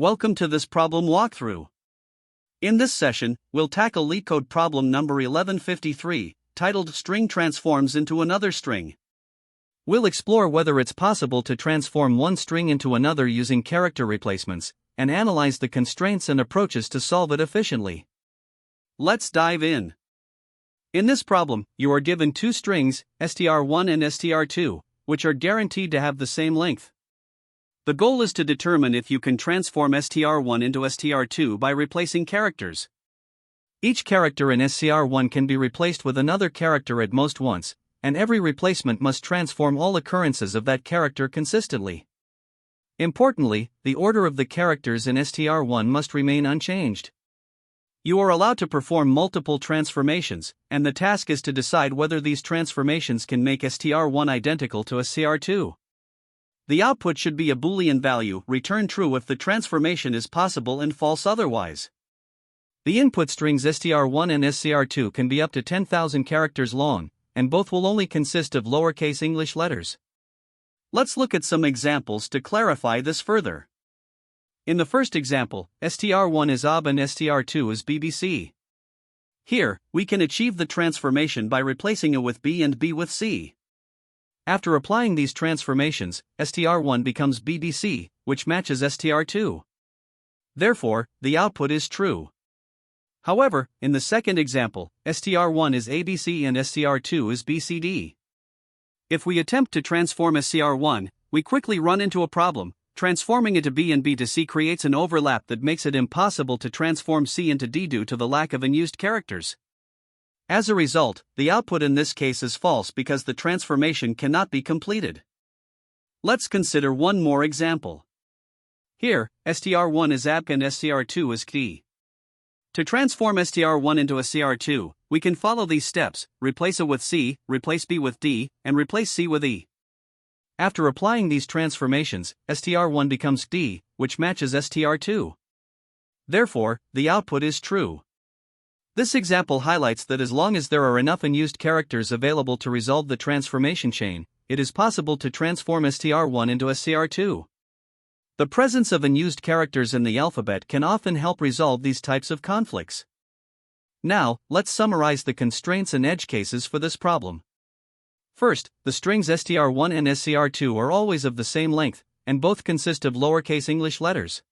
Welcome to this problem walkthrough. In this session, we'll tackle LeetCode problem number 1153, titled String Transforms into Another String. We'll explore whether it's possible to transform one string into another using character replacements, and analyze the constraints and approaches to solve it efficiently. Let's dive in. In this problem, you are given two strings, str1 and str2, which are guaranteed to have the same length. The goal is to determine if you can transform str1 into str2 by replacing characters. Each character in str1 can be replaced with another character at most once, and every replacement must transform all occurrences of that character consistently. Importantly, the order of the characters in str1 must remain unchanged. You are allowed to perform multiple transformations, and the task is to decide whether these transformations can make str1 identical to str2. The output should be a Boolean value, return true if the transformation is possible and false otherwise. The input strings str1 and str2 can be up to 10,000 characters long, and both will only consist of lowercase English letters. Let's look at some examples to clarify this further. In the first example, str1 is AB and str2 is BBC. Here, we can achieve the transformation by replacing A with B and B with C. After applying these transformations, str1 becomes BBC, which matches str2. Therefore, the output is true. However, in the second example, str1 is ABC and str2 is BCD. If we attempt to transform str1, we quickly run into a problem. Transforming it to B and B to C creates an overlap that makes it impossible to transform C into D due to the lack of unused characters. As a result, the output in this case is false because the transformation cannot be completed. Let's consider one more example. Here, str1 is AB and str2 is CD. To transform str1 into str2, we can follow these steps: replace A with C, replace B with D, and replace C with E. After applying these transformations, str1 becomes D, which matches str2. Therefore, the output is true. This example highlights that as long as there are enough unused characters available to resolve the transformation chain, it is possible to transform str1 into str2. The presence of unused characters in the alphabet can often help resolve these types of conflicts. Now, let's summarize the constraints and edge cases for this problem. First, the strings str1 and str2 are always of the same length, and both consist of lowercase English letters.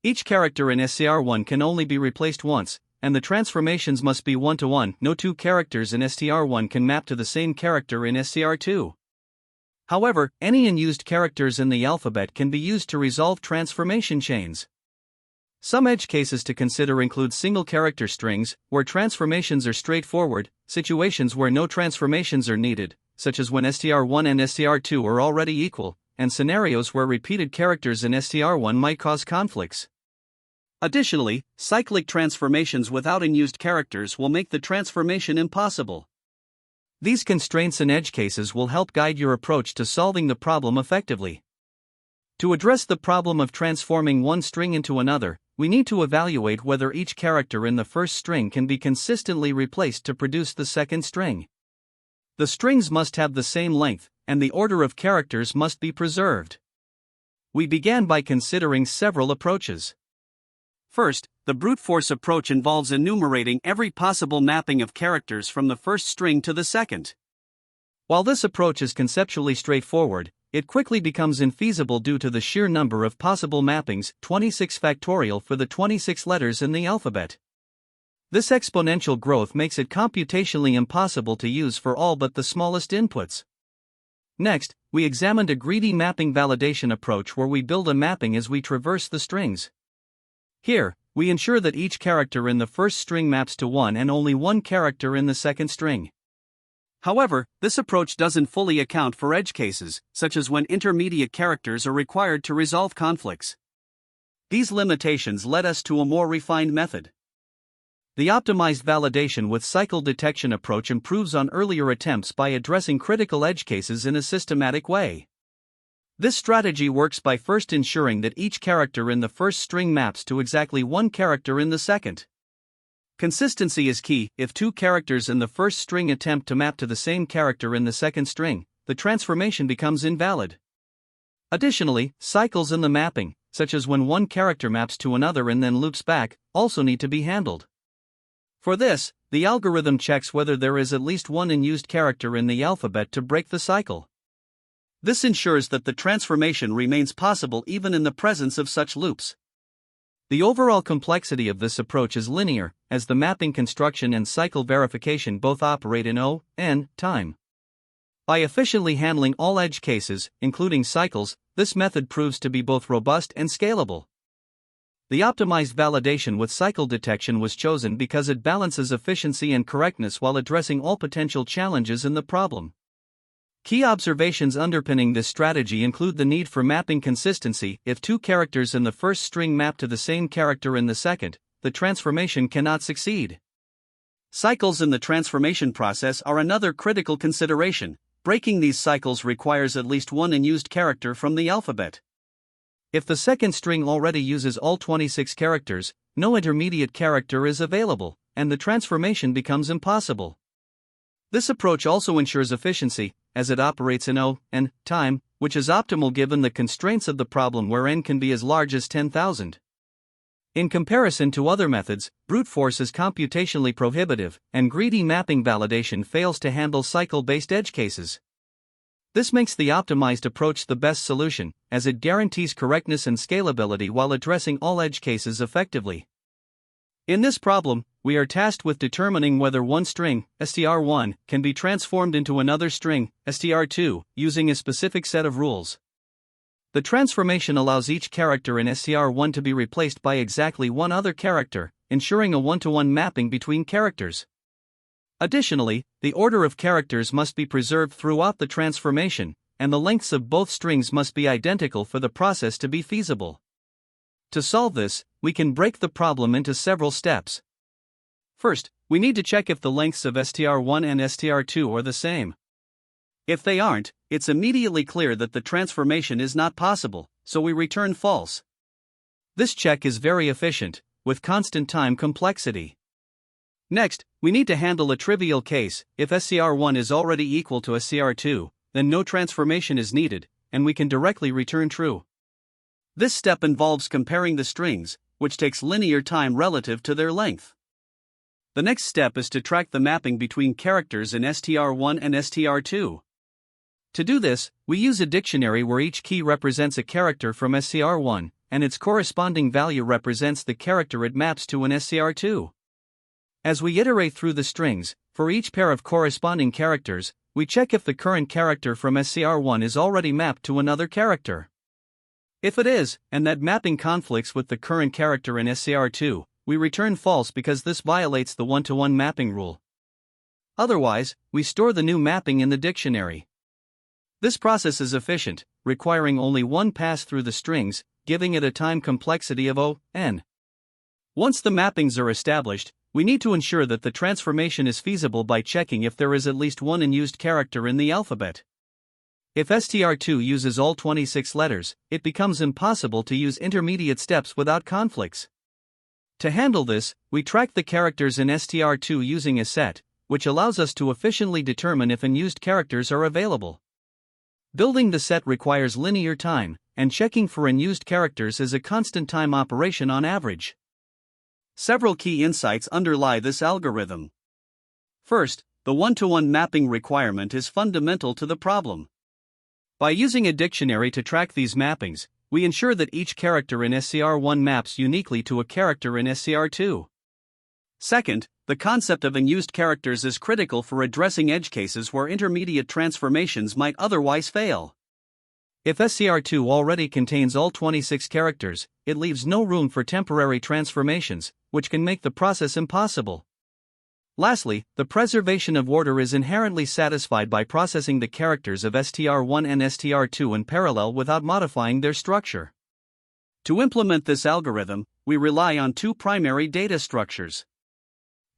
Each character in str1 can only be replaced once, and the transformations must be one-to-one. No two characters in str1 can map to the same character in str2. However, any unused characters in the alphabet can be used to resolve transformation chains. Some edge cases to consider include single character strings, where transformations are straightforward, situations where no transformations are needed, such as when str1 and str2 are already equal, and scenarios where repeated characters in str1 might cause conflicts. Additionally, cyclic transformations without unused characters will make the transformation impossible. These constraints and edge cases will help guide your approach to solving the problem effectively. To address the problem of transforming one string into another, we need to evaluate whether each character in the first string can be consistently replaced to produce the second string. The strings must have the same length, and the order of characters must be preserved. We began by considering several approaches. First, the brute force approach involves enumerating every possible mapping of characters from the first string to the second. While this approach is conceptually straightforward, it quickly becomes infeasible due to the sheer number of possible mappings, 26 factorial for the 26 letters in the alphabet. This exponential growth makes it computationally impossible to use for all but the smallest inputs. Next, we examined a greedy mapping validation approach where we build a mapping as we traverse the strings. Here, we ensure that each character in the first string maps to one and only one character in the second string. However, this approach doesn't fully account for edge cases, such as when intermediate characters are required to resolve conflicts. These limitations led us to a more refined method. The optimized validation with cycle detection approach improves on earlier attempts by addressing critical edge cases in a systematic way. This strategy works by first ensuring that each character in the first string maps to exactly one character in the second. Consistency is key. If two characters in the first string attempt to map to the same character in the second string, the transformation becomes invalid. Additionally, cycles in the mapping, such as when one character maps to another and then loops back, also need to be handled. For this, the algorithm checks whether there is at least one unused character in the alphabet to break the cycle. This ensures that the transformation remains possible even in the presence of such loops. The overall complexity of this approach is linear, as the mapping construction and cycle verification both operate in O(n) time. By efficiently handling all edge cases, including cycles, this method proves to be both robust and scalable. The optimized validation with cycle detection was chosen because it balances efficiency and correctness while addressing all potential challenges in the problem. Key observations underpinning this strategy include the need for mapping consistency. If two characters in the first string map to the same character in the second, the transformation cannot succeed. Cycles in the transformation process are another critical consideration. Breaking these cycles requires at least one unused character from the alphabet. If the second string already uses all 26 characters, no intermediate character is available, and the transformation becomes impossible. This approach also ensures efficiency, as it operates in O(n) time, which is optimal given the constraints of the problem where n can be as large as 10,000. In comparison to other methods, brute force is computationally prohibitive, and greedy mapping validation fails to handle cycle-based edge cases. This makes the optimized approach the best solution, as it guarantees correctness and scalability while addressing all edge cases effectively. In this problem, we are tasked with determining whether one string, str1, can be transformed into another string, str2, using a specific set of rules. The transformation allows each character in str1 to be replaced by exactly one other character, ensuring a one-to-one mapping between characters. Additionally, the order of characters must be preserved throughout the transformation, and the lengths of both strings must be identical for the process to be feasible. To solve this, we can break the problem into several steps. First, we need to check if the lengths of str1 and str2 are the same. If they aren't, it's immediately clear that the transformation is not possible, so we return false. This check is very efficient, with constant time complexity. Next, we need to handle a trivial case. If str1 is already equal to str2, then no transformation is needed, and we can directly return true. This step involves comparing the strings, which takes linear time relative to their length. The next step is to track the mapping between characters in str1 and str2. To do this, we use a dictionary where each key represents a character from str1, and its corresponding value represents the character it maps to in str2. As we iterate through the strings, for each pair of corresponding characters, we check if the current character from str1 is already mapped to another character. If it is, and that mapping conflicts with the current character in str2, we return false because this violates the one-to-one mapping rule. Otherwise, we store the new mapping in the dictionary. This process is efficient, requiring only one pass through the strings, giving it a time complexity of O(n). Once the mappings are established, we need to ensure that the transformation is feasible by checking if there is at least one unused character in the alphabet. If str2 uses all 26 letters, it becomes impossible to use intermediate steps without conflicts. To handle this, we track the characters in str2 using a set, which allows us to efficiently determine if unused characters are available. Building the set requires linear time, and checking for unused characters is a constant time operation on average. Several key insights underlie this algorithm. First, the one-to-one mapping requirement is fundamental to the problem. By using a dictionary to track these mappings, we ensure that each character in str1 maps uniquely to a character in str2. Second, the concept of unused characters is critical for addressing edge cases where intermediate transformations might otherwise fail. If str2 already contains all 26 characters, it leaves no room for temporary transformations, which can make the process impossible. Lastly, the preservation of order is inherently satisfied by processing the characters of str1 and str2 in parallel without modifying their structure. To implement this algorithm, we rely on two primary data structures.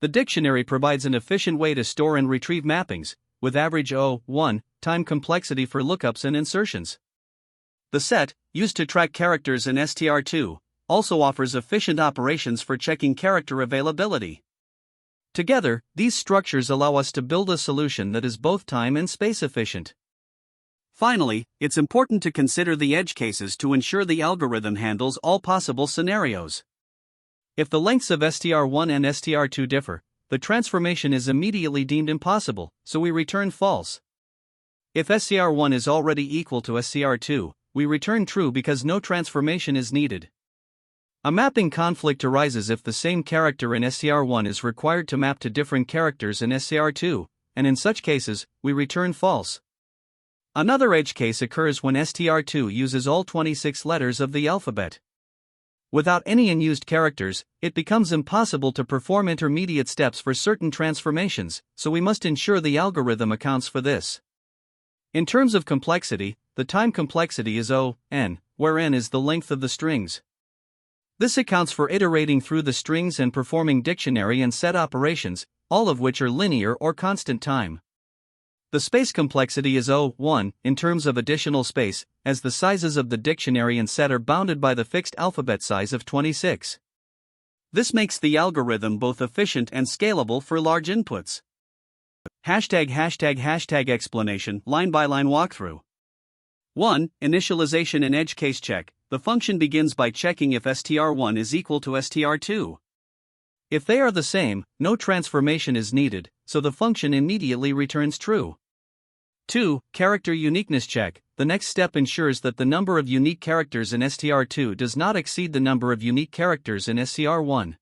The dictionary provides an efficient way to store and retrieve mappings, with average O(1) time complexity for lookups and insertions. The set, used to track characters in str2, also offers efficient operations for checking character availability. Together, these structures allow us to build a solution that is both time and space efficient. Finally, it's important to consider the edge cases to ensure the algorithm handles all possible scenarios. If the lengths of str1 and str2 differ, the transformation is immediately deemed impossible, so we return false. If str1 is already equal to str2, we return true because no transformation is needed. A mapping conflict arises if the same character in str1 is required to map to different characters in str2, and in such cases, we return false. Another edge case occurs when str2 uses all 26 letters of the alphabet. Without any unused characters, it becomes impossible to perform intermediate steps for certain transformations, so we must ensure the algorithm accounts for this. In terms of complexity, the time complexity is O(n), where n is the length of the strings. This accounts for iterating through the strings and performing dictionary and set operations, all of which are linear or constant time. The space complexity is O(1) in terms of additional space, as the sizes of the dictionary and set are bounded by the fixed alphabet size of 26. This makes the algorithm both efficient and scalable for large inputs. Explanation line by line walkthrough. 1. Initialization and edge case check. The function begins by checking if str1 is equal to str2. If they are the same, no transformation is needed, so the function immediately returns true. 2. Character uniqueness check. The next step ensures that the number of unique characters in str2 does not exceed the number of unique characters in str1.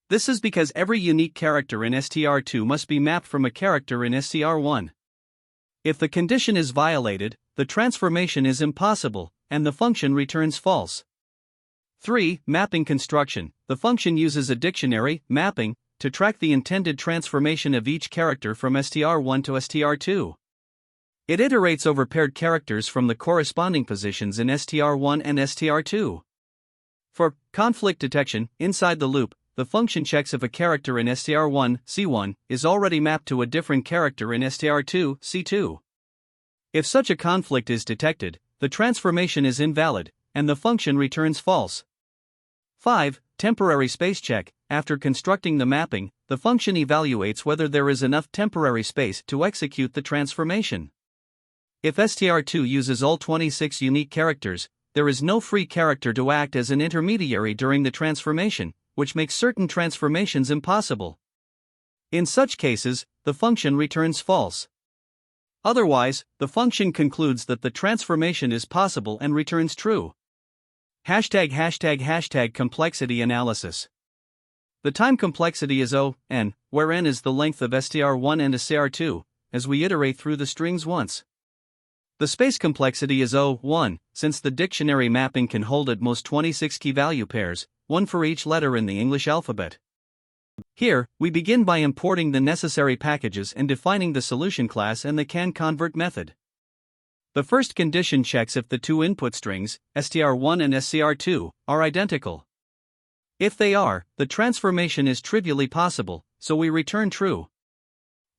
This is because every unique character in str2 must be mapped from a character in str1. If the condition is violated, the transformation is impossible, and the function returns false. 3. Mapping construction. The function uses a dictionary, mapping, to track the intended transformation of each character from str1 to str2. It iterates over paired characters from the corresponding positions in str1 and str2. For conflict detection, inside the loop, the function checks if a character in str1, C1, is already mapped to a different character in str2, C2. If such a conflict is detected, the transformation is invalid, and the function returns false. 5. Temporary space check. After constructing the mapping, the function evaluates whether there is enough temporary space to execute the transformation. If str2 uses all 26 unique characters, there is no free character to act as an intermediary during the transformation, which makes certain transformations impossible. In such cases, the function returns false. Otherwise, the function concludes that the transformation is possible and returns true. Complexity analysis. The time complexity is O(n), where n is the length of str1 and str2, as we iterate through the strings once. The space complexity is O(1), since the dictionary mapping can hold at most 26 key-value pairs, one for each letter in the English alphabet. Here, we begin by importing the necessary packages and defining the solution class and the can-convert method. The first condition checks if the two input strings, str1 and str2, are identical. If they are, the transformation is trivially possible, so we return true.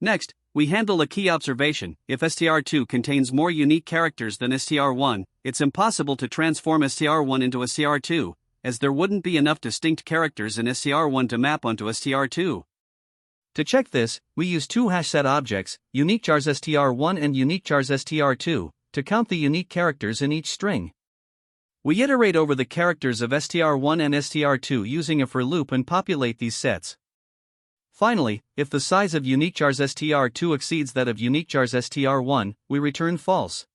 Next, we handle a key observation. If str2 contains more unique characters than str1, it's impossible to transform str1 into str2, as there wouldn't be enough distinct characters in str1 to map onto str2. To check this, we use two set objects, uniquechars str1 and uniquechars str2, to count the unique characters in each string. We iterate over the characters of str1 and str2 using a for loop and populate these sets. Finally, if the size of uniquechars str2 exceeds that of uniquechars str1, we return false.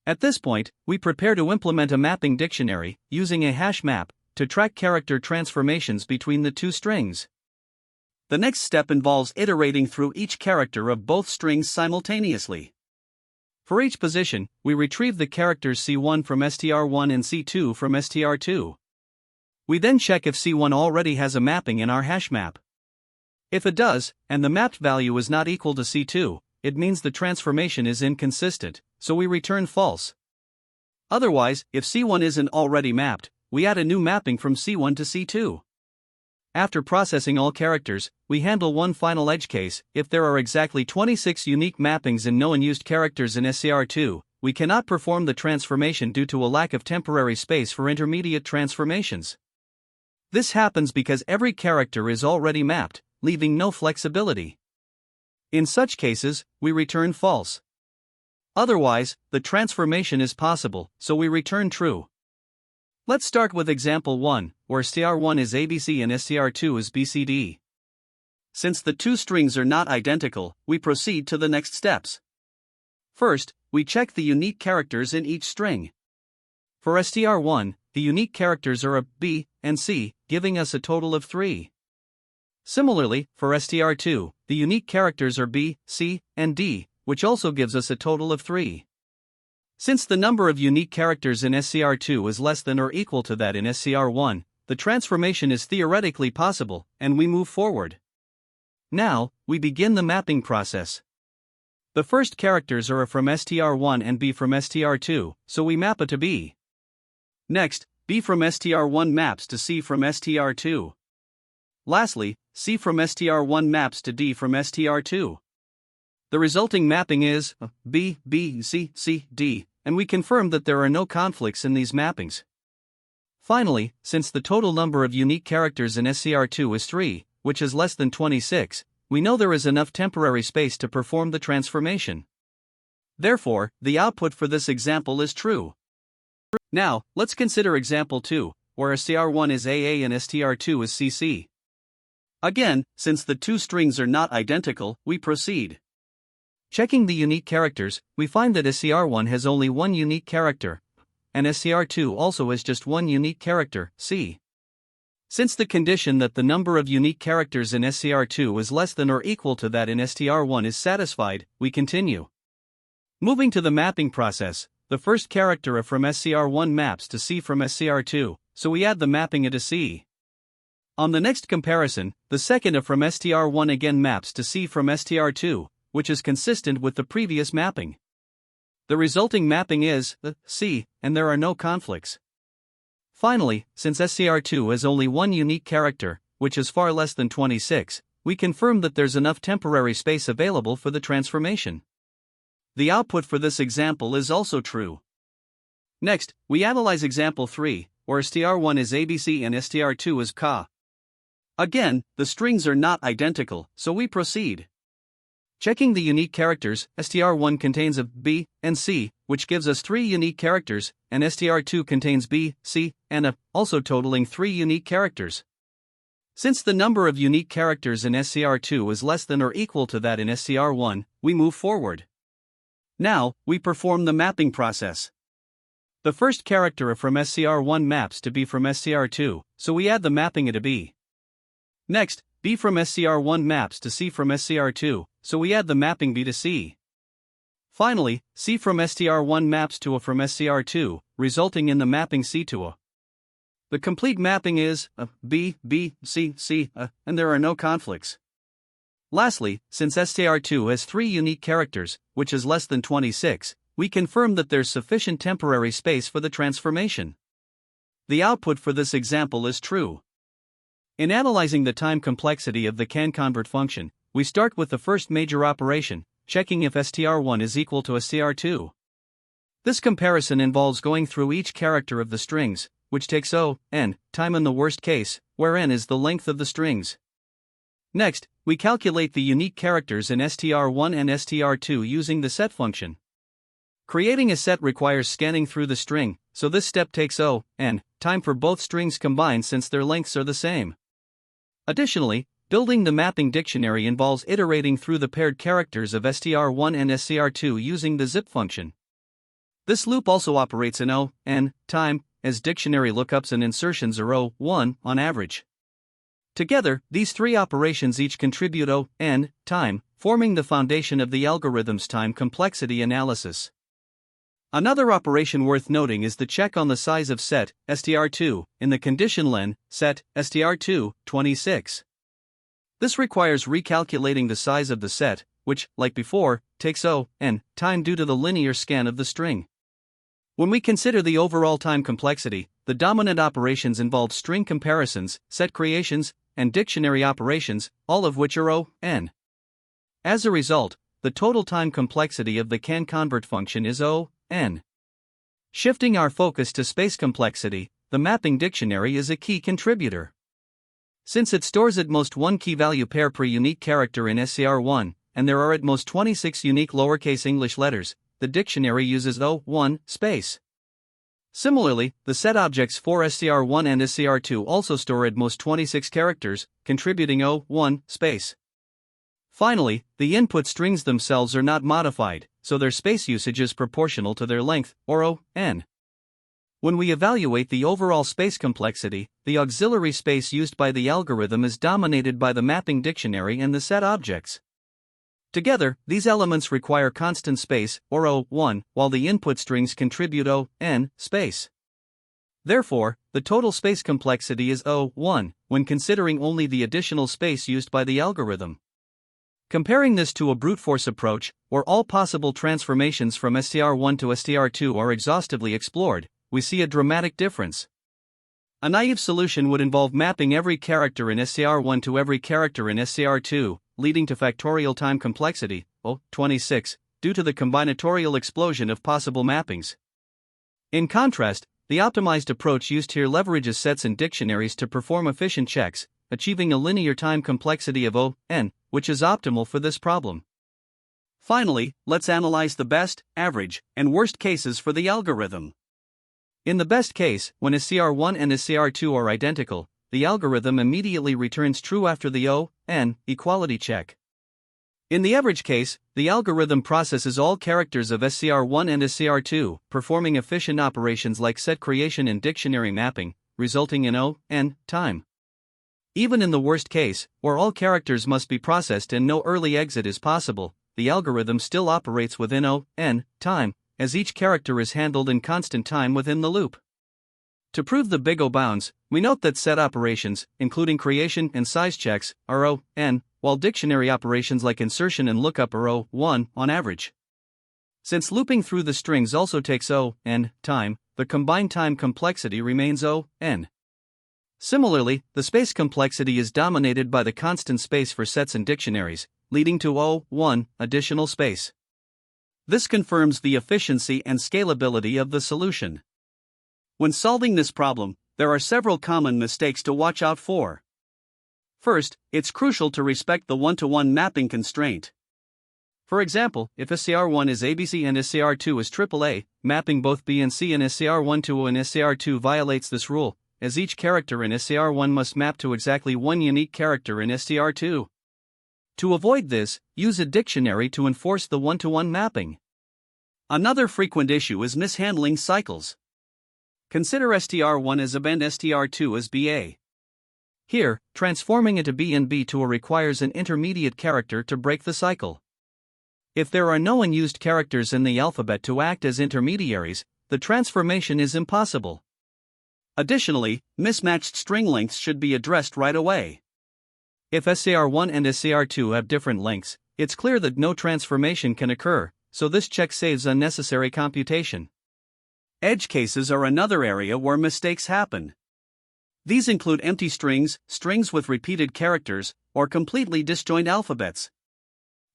At this point, we prepare to implement a mapping dictionary, using a hash map, to track character transformations between the two strings. The next step involves iterating through each character of both strings simultaneously. For each position, we retrieve the characters C1 from str1 and C2 from str2. We then check if C1 already has a mapping in our hash map. If it does, and the mapped value is not equal to C2, it means the transformation is inconsistent, so we return false. Otherwise, if C1 isn't already mapped, we add a new mapping from C1 to C2. After processing all characters, we handle one final edge case. If there are exactly 26 unique mappings and no unused characters in str2, we cannot perform the transformation due to a lack of temporary space for intermediate transformations. This happens because every character is already mapped, leaving no flexibility. In such cases, we return false. Otherwise, the transformation is possible, so we return true. Let's start with example 1, where str1 is ABC and str2 is BCD. Since the two strings are not identical, we proceed to the next steps. First, we check the unique characters in each string. For str1, the unique characters are a B and C, giving us a total of 3. Similarly, for str2, the unique characters are B, C, and D, which also gives us a total of 3. Since the number of unique characters in str2 is less than or equal to that in str1, the transformation is theoretically possible, and we move forward. Now, we begin the mapping process. The first characters are A from str1 and B from str2, so we map A to B. Next, B from str1 maps to C from str2. Lastly, C from str1 maps to D from str2. The resulting mapping is B, B, C, C, D, and we confirm that there are no conflicts in these mappings. Finally, since the total number of unique characters in str2 is 3, which is less than 26, we know there is enough temporary space to perform the transformation. Therefore, the output for this example is true. Now, let's consider example 2, where str1 is AA and str2 is CC. Again, since the two strings are not identical, we proceed. Checking the unique characters, we find that str1 has only one unique character, and str2 also has just one unique character, C. Since the condition that the number of unique characters in str2 is less than or equal to that in str1 is satisfied, we continue. Moving to the mapping process, the first character A from str1 maps to C from str2, so we add the mapping A to C. On the next comparison, the second A from str1 again maps to C from str2, which is consistent with the previous mapping. The resulting mapping is C, and there are no conflicts. Finally, since str2 has only one unique character, which is far less than 26, we confirm that there's enough temporary space available for the transformation. The output for this example is also true. Next, we analyze example 3, where str1 is ABC and str2 is Ka. Again, the strings are not identical, so we proceed. Checking the unique characters, str1 contains a B and C, which gives us 3 unique characters, and str2 contains B, C, and A, also totaling 3 unique characters. Since the number of unique characters in str2 is less than or equal to that in str1, we move forward. Now, we perform the mapping process. The first character A from str1 maps to B from str2, so we add the mapping A to B. Next, B from str1 maps to C from str2, so we add the mapping B to C. Finally, C from str1 maps to A from str2, resulting in the mapping C to A. The complete mapping is B, B, C, C, and there are no conflicts. Lastly, since str2 has 3 unique characters, which is less than 26, we confirm that there's sufficient temporary space for the transformation. The output for this example is true. In analyzing the time complexity of the can-convert function, we start with the first major operation, checking if str1 is equal to str2. This comparison involves going through each character of the strings, which takes n time in the worst case, where n is the length of the strings. Next, we calculate the unique characters in str1 and str2 using the set function. Creating a set requires scanning through the string, so this step takes n time for both strings combined since their lengths are the same. Additionally, building the mapping dictionary involves iterating through the paired characters of str1 and str2 using the zip function. This loop also operates in n time, as dictionary lookups and insertions are 1 on average. Together, these 3 operations each contribute n time, forming the foundation of the algorithm's time complexity analysis. Another operation worth noting is the check on the size of set str2 in the condition len set str2 26. This requires recalculating the size of the set, which, like before, takes n time due to the linear scan of the string. When we consider the overall time complexity, the dominant operations involve string comparisons, set creations, and dictionary operations, all of which are n. As a result, the total time complexity of the can-convert function is n. Shifting our focus to space complexity, the mapping dictionary is a key contributor. Since it stores at most one key-value pair per unique character in str1, and there are at most 26 unique lowercase English letters, the dictionary uses O1 space. Similarly, the set objects for str1 and str2 also store at most 26 characters, contributing O1 space. Finally, the input strings themselves are not modified, so their space usage is proportional to their length, or O(n). When we evaluate the overall space complexity, the auxiliary space used by the algorithm is dominated by the mapping dictionary and the set objects. Together, these elements require constant space, or O1, while the input strings contribute O(n) space. Therefore, the total space complexity is O1, when considering only the additional space used by the algorithm. Comparing this to a brute force approach, where all possible transformations from str1 to str2 are exhaustively explored, we see a dramatic difference. A naive solution would involve mapping every character in str1 to every character in str2, leading to factorial time complexity, 26, due to the combinatorial explosion of possible mappings. In contrast, the optimized approach used here leverages sets and dictionaries to perform efficient checks, achieving a linear time complexity of O(n), which is optimal for this problem. Finally, let's analyze the best, average, and worst cases for the algorithm. In the best case, when str1 and str2 are identical, the algorithm immediately returns true after the O(n) equality check. In the average case, the algorithm processes all characters of str1 and str2, performing efficient operations like set creation and dictionary mapping, resulting in O(n) time. Even in the worst case, where all characters must be processed and no early exit is possible, the algorithm still operates within O(n) time, as each character is handled in constant time within the loop. To prove the big O bounds, we note that set operations, including creation and size checks, are O(n), while dictionary operations like insertion and lookup are O(1) on average. Since looping through the strings also takes O(n) time, the combined time complexity remains O(n). Similarly, the space complexity is dominated by the constant space for sets and dictionaries, leading to O(1) additional space. This confirms the efficiency and scalability of the solution. When solving this problem, there are several common mistakes to watch out for. First, it's crucial to respect the one-to-one mapping constraint. For example, if str1 is ABC and str2 is AAA, mapping both B and C in str1 to O and str2 violates this rule, as each character in str1 must map to exactly one unique character in str2. To avoid this, use a dictionary to enforce the one-to-one mapping. Another frequent issue is mishandling cycles. Consider str1 as AB and str2 as BA. Here, transforming into B and B2 requires an intermediate character to break the cycle. If there are no unused characters in the alphabet to act as intermediaries, the transformation is impossible. Additionally, mismatched string lengths should be addressed right away. If str1 and str2 have different lengths, it's clear that no transformation can occur, so this check saves unnecessary computation. Edge cases are another area where mistakes happen. These include empty strings, strings with repeated characters, or completely disjoint alphabets.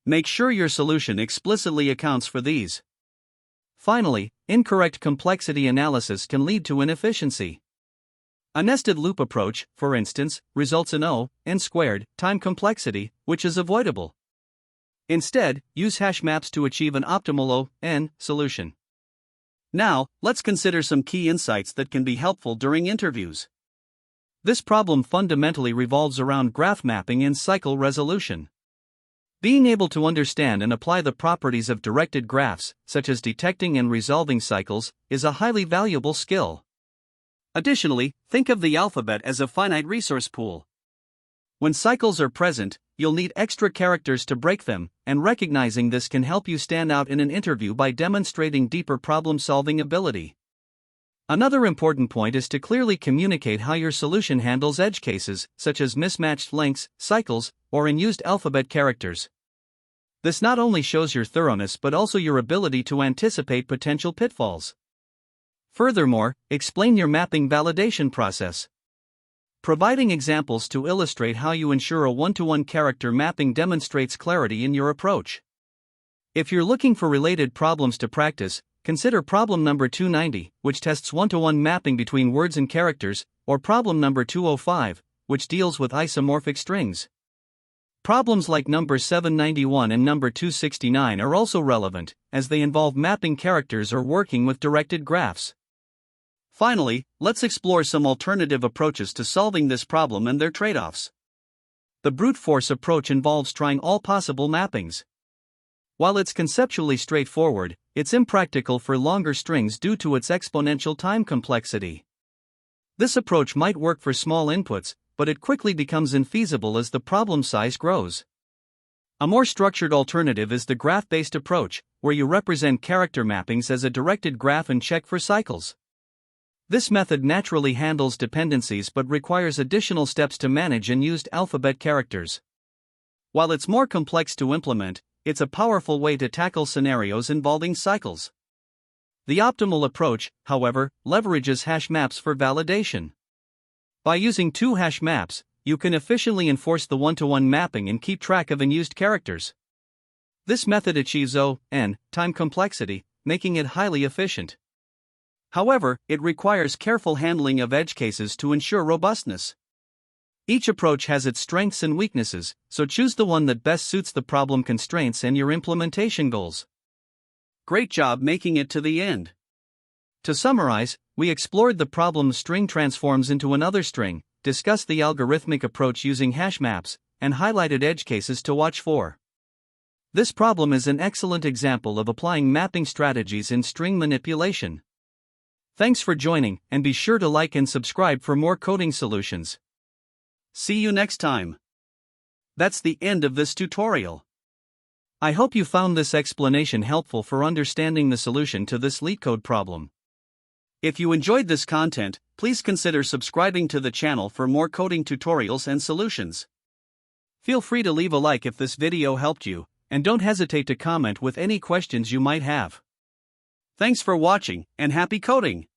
Make sure your solution explicitly accounts for these. Finally, incorrect complexity analysis can lead to inefficiency. A nested loop approach, for instance, results in O(n) squared time complexity, which is avoidable. Instead, use hash maps to achieve an optimal O(n) solution. Now, let's consider some key insights that can be helpful during interviews. This problem fundamentally revolves around graph mapping and cycle resolution. Being able to understand and apply the properties of directed graphs, such as detecting and resolving cycles, is a highly valuable skill. Additionally, think of the alphabet as a finite resource pool. When cycles are present, you'll need extra characters to break them, and recognizing this can help you stand out in an interview by demonstrating deeper problem-solving ability. Another important point is to clearly communicate how your solution handles edge cases, such as mismatched lengths, cycles, or unused alphabet characters. This not only shows your thoroughness but also your ability to anticipate potential pitfalls. Furthermore, explain your mapping validation process. Providing examples to illustrate how you ensure a one-to-one character mapping demonstrates clarity in your approach. If you're looking for related problems to practice, consider problem number 290, which tests one-to-one mapping between words and characters, or problem number 205, which deals with isomorphic strings. Problems like number 791 and number 269 are also relevant, as they involve mapping characters or working with directed graphs. Finally, let's explore some alternative approaches to solving this problem and their trade-offs. The brute force approach involves trying all possible mappings. While it's conceptually straightforward, it's impractical for longer strings due to its exponential time complexity. This approach might work for small inputs, but it quickly becomes infeasible as the problem size grows. A more structured alternative is the graph-based approach, where you represent character mappings as a directed graph and check for cycles. This method naturally handles dependencies but requires additional steps to manage unused alphabet characters. While it's more complex to implement, it's a powerful way to tackle scenarios involving cycles. The optimal approach, however, leverages hash maps for validation. By using two hash maps, you can efficiently enforce the one-to-one mapping and keep track of unused characters. This method achieves O(n) time complexity, making it highly efficient. However, it requires careful handling of edge cases to ensure robustness. Each approach has its strengths and weaknesses, so choose the one that best suits the problem constraints and your implementation goals. Great job making it to the end. To summarize, we explored the problem string transforms into another string, discussed the algorithmic approach using hash maps, and highlighted edge cases to watch for. This problem is an excellent example of applying mapping strategies in string manipulation. Thanks for joining, and be sure to like and subscribe for more coding solutions. See you next time. That's the end of this tutorial. I hope you found this explanation helpful for understanding the solution to this LeetCode problem. If you enjoyed this content, please consider subscribing to the channel for more coding tutorials and solutions. Feel free to leave a like if this video helped you, and don't hesitate to comment with any questions you might have. Thanks for watching, and happy coding!